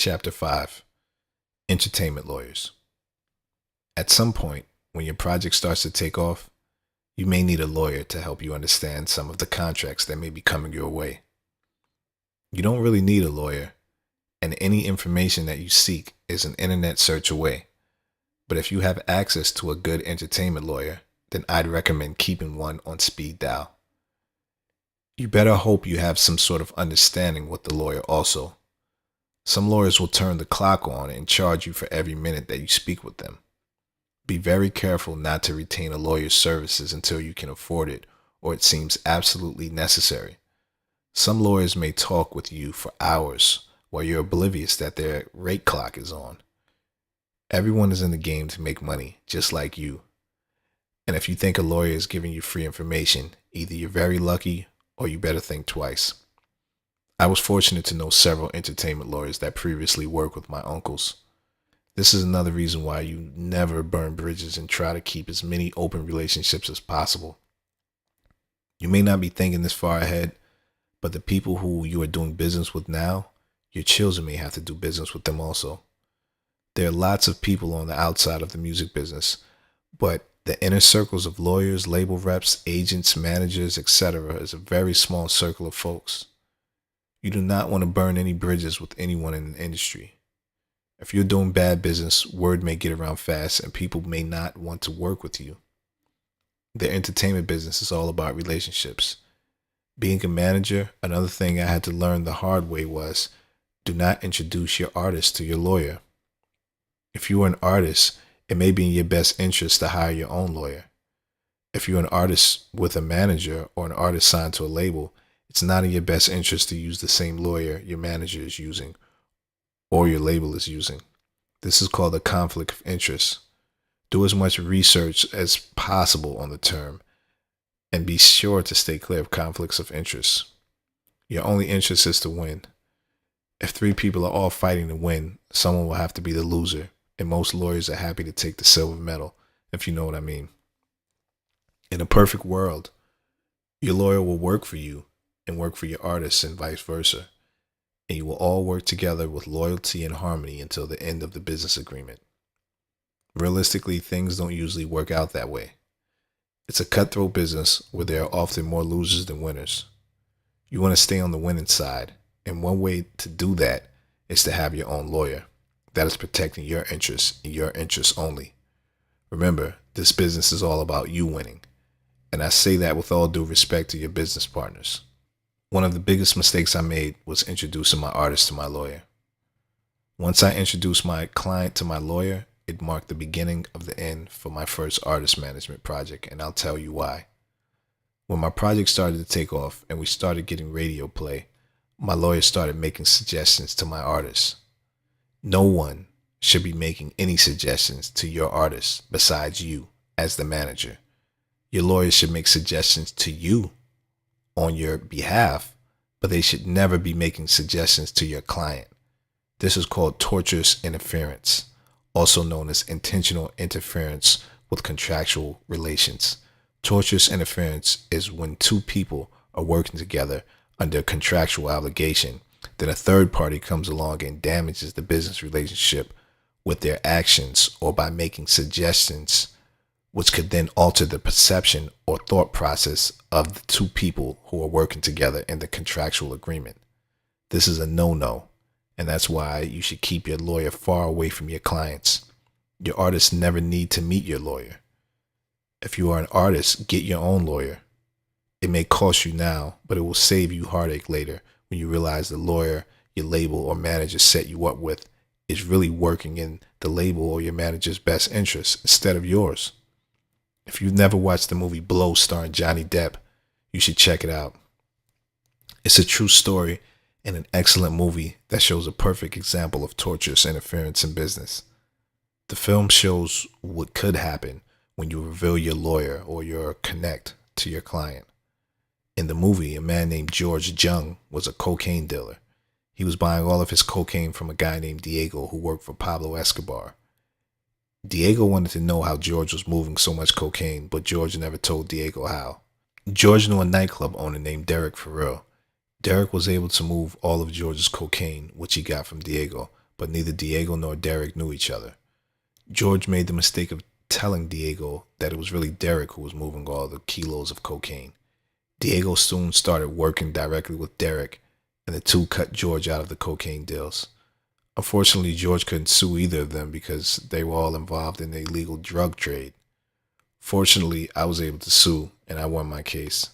Chapter 5 Entertainment Lawyers. At some point, when your project starts to take off, you may need a lawyer to help you understand some of the contracts that may be coming your way. You don't really need a lawyer, and any information that you seek is an internet search away. But if you have access to a good entertainment lawyer, then I'd recommend keeping one on speed dial. You better hope you have some sort of understanding with the lawyer also. Some lawyers will turn the clock on and charge you for every minute that you speak with them. Be very careful not to retain a lawyer's services until you can afford it or it seems absolutely necessary. Some lawyers may talk with you for hours while you're oblivious that their rate clock is on. Everyone is in the game to make money, just like you. And if you think a lawyer is giving you free information, either you're very lucky or you better think twice. I was fortunate to know several entertainment lawyers that previously worked with my uncles. This is another reason why you never burn bridges and try to keep as many open relationships as possible. You may not be thinking this far ahead, but the people who you are doing business with now, your children may have to do business with them also. There are lots of people on the outside of the music business, but the inner circles of lawyers, label reps, agents, managers, etc. is a very small circle of folks. You do not want to burn any bridges with anyone in the industry. If you're doing bad business, word may get around fast and people may not want to work with you. The entertainment business is all about relationships. Being a manager, another thing I had to learn the hard way was, do not introduce your artist to your lawyer. If you are an artist, it may be in your best interest to hire your own lawyer. If you're an artist with a manager or an artist signed to a label, it's not in your best interest to use the same lawyer your manager is using or your label is using. This is called a conflict of interest. Do as much research as possible on the term and be sure to stay clear of conflicts of interest. Your only interest is to win. If 3 people are all fighting to win, someone will have to be the loser, and most lawyers are happy to take the silver medal, if you know what I mean. In a perfect world, your lawyer will work for you and work for your artists and vice versa, and you will all work together with loyalty and harmony until the end of the business agreement. Realistically, things don't usually work out that way. It's a cutthroat business where there are often more losers than winners. You want to stay on the winning side, and one way to do that is to have your own lawyer that is protecting your interests and your interests only. Remember, this business is all about you winning, and I say that with all due respect to your business partners. One of the biggest mistakes I made was introducing my artist to my lawyer. Once I introduced my client to my lawyer, it marked the beginning of the end for my first artist management project, and I'll tell you why. When my project started to take off and we started getting radio play, my lawyer started making suggestions to my artists. No one should be making any suggestions to your artist besides you as the manager. Your lawyer should make suggestions to you on your behalf, but they should never be making suggestions to your client. This is called tortious interference, also known as intentional interference with contractual relations. Tortious interference is when 2 people are working together under a contractual obligation, then a third party comes along and damages the business relationship with their actions or by making suggestions which could then alter the perception or thought process of the 2 people who are working together in the contractual agreement. This is a no-no, and that's why you should keep your lawyer far away from your clients. Your artists never need to meet your lawyer. If you are an artist, get your own lawyer. It may cost you now, but it will save you heartache later when you realize the lawyer your label or manager set you up with is really working in the label or your manager's best interest instead of yours. If you've never watched the movie Blow starring Johnny Depp, you should check it out. It's a true story and an excellent movie that shows a perfect example of tortious interference in business. The film shows what could happen when you reveal your lawyer or your connect to your client. In the movie, a man named George Jung was a cocaine dealer. He was buying all of his cocaine from a guy named Diego who worked for Pablo Escobar. Diego wanted to know how George was moving so much cocaine, but George never told Diego how. George knew a nightclub owner named Derek for real. Derek was able to move all of George's cocaine, which he got from Diego, but neither Diego nor Derek knew each other. George made the mistake of telling Diego that it was really Derek who was moving all the kilos of cocaine. Diego soon started working directly with Derek, and the two cut George out of the cocaine deals. Unfortunately, George couldn't sue either of them because they were all involved in the illegal drug trade. Fortunately, I was able to sue, and I won my case.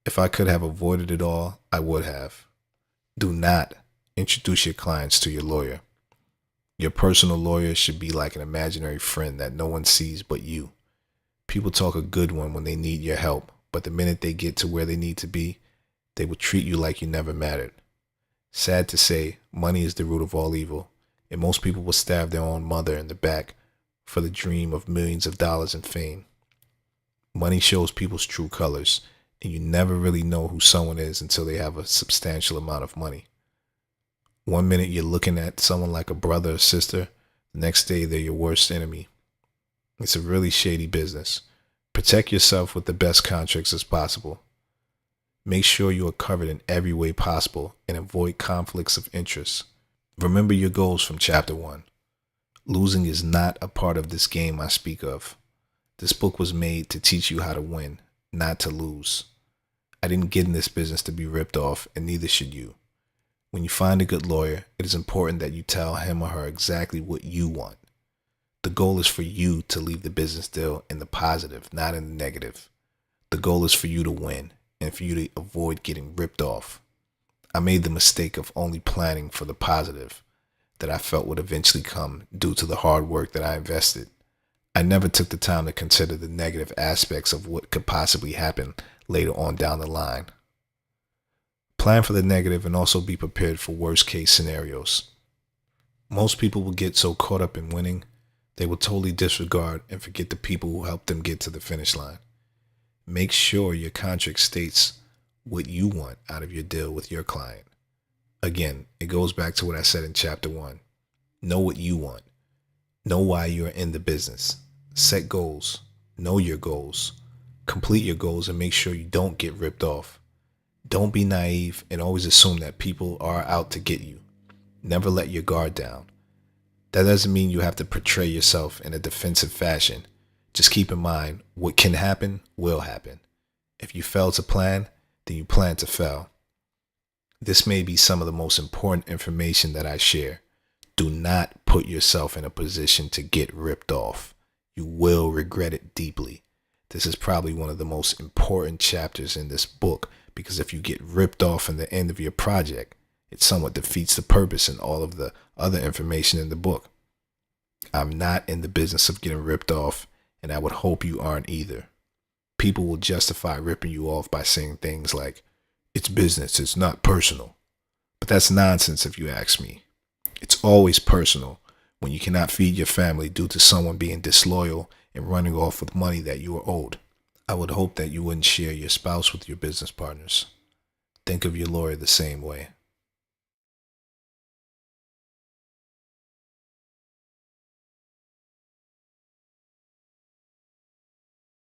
If I could have avoided it all, I would have. Do not introduce your clients to your lawyer. Your personal lawyer should be like an imaginary friend that no one sees but you. People talk a good one when they need your help, but the minute they get to where they need to be, they will treat you like you never mattered. Sad to say, money is the root of all evil, and most people will stab their own mother in the back for the dream of millions of dollars and fame. Money shows people's true colors, and you never really know who someone is until they have a substantial amount of money. One minute you're looking at someone like a brother or sister, the next day they're your worst enemy. It's a really shady business. Protect yourself with the best contracts as possible. Make sure you are covered in every way possible and avoid conflicts of interest. Remember your goals from Chapter 1. Losing is not a part of this game I speak of. This book was made to teach you how to win, not to lose. I didn't get in this business to be ripped off, and neither should you. When you find a good lawyer, it is important that you tell him or her exactly what you want. The goal is for you to leave the business deal in the positive, not in the negative. The goal is for you to win and for you to avoid getting ripped off. I made the mistake of only planning for the positive that I felt would eventually come due to the hard work that I invested. I never took the time to consider the negative aspects of what could possibly happen later on down the line. Plan for the negative and also be prepared for worst case scenarios. Most people will get so caught up in winning, they will totally disregard and forget the people who helped them get to the finish line. Make sure your contract states what you want out of your deal with your client. Again, it goes back to what I said in Chapter 1. Know what you want. Know why you are in the business. Set goals. Know your goals. Complete your goals and make sure you don't get ripped off. Don't be naive and always assume that people are out to get you. Never let your guard down. That doesn't mean you have to portray yourself in a defensive fashion. Just keep in mind, what can happen will happen. If you fail to plan, then you plan to fail. This may be some of the most important information that I share. Do not put yourself in a position to get ripped off. You will regret it deeply. This is probably one of the most important chapters in this book because if you get ripped off in the end of your project, it somewhat defeats the purpose and all of the other information in the book. I'm not in the business of getting ripped off, and I would hope you aren't either. People will justify ripping you off by saying things like, it's business, it's not personal. But that's nonsense if you ask me. It's always personal when you cannot feed your family due to someone being disloyal and running off with money that you are owed. I would hope that you wouldn't share your spouse with your business partners. Think of your lawyer the same way.